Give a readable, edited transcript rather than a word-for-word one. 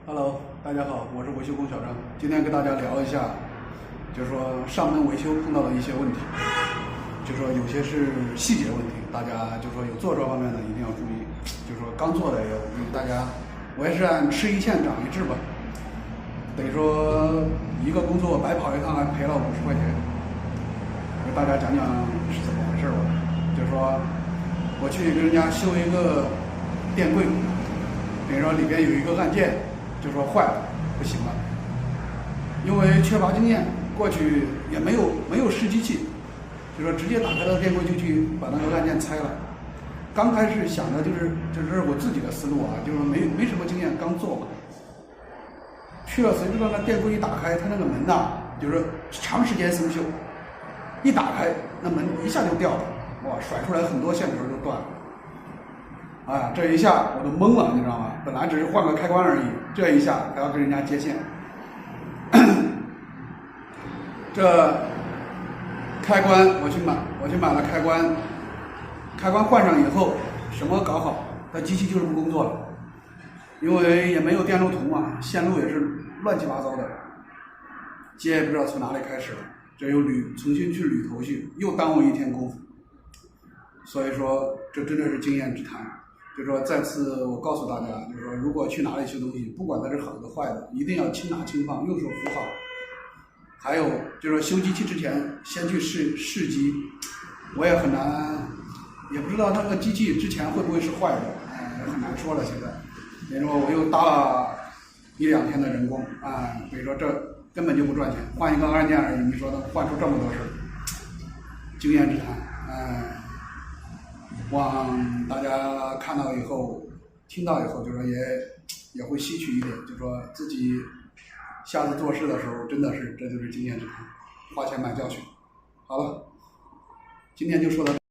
Hello，大家好，我是维修工小张。今天跟大家聊一下，就是说上门维修碰到的一些问题，就是说有些是细节问题，大家就是说有做这方面的一定要注意，就是说刚做的也要注意。大家，我也是按吃一堑长一智吧，等于说一个工作白跑一趟还赔了50块钱，给大家讲讲是怎么回事吧。就是说我去跟人家修一个电柜，等于说里边有一个按键。就说坏了，不行了，因为缺乏经验，过去也没有试机器，就说直接打开了电柜就去把那个按键拆了。刚开始想的就是我自己的思路啊，就是没什么经验，刚做嘛。去了谁知道那电柜一打开，它那个门呐，就是长时间生锈，一打开那门一下就掉了，哇，甩出来很多线头就断了。啊，这一下我都懵了，你知道吗？本来只是换个开关而已，这一下还要跟人家接线。这开关我去买了开关，开关换上以后，什么搞好，那机器就是不工作了，因为也没有电路图嘛，线路也是乱七八糟的，接也不知道从哪里开始了，这又重新去捋头绪，又耽误一天功夫。所以说，这真的是经验之谈。就是说，再次我告诉大家，就是说，如果去哪里修东西，不管它是好的坏的，一定要轻拿轻放，用手扶好。还有就是说，修机器之前先去试机，我也很难，也不知道那个机器之前会不会是坏的，很难说了。现在，比如说我又搭了1、2天的人工，所以说这根本就不赚钱，换一个按键而已，你说能换出这么多事儿，经验之谈，望大家看到以后、听到以后，就说也会吸取一点，就说自己下次做事的时候，真的是这就是经验之谈，花钱买教训。好了，今天就说到这。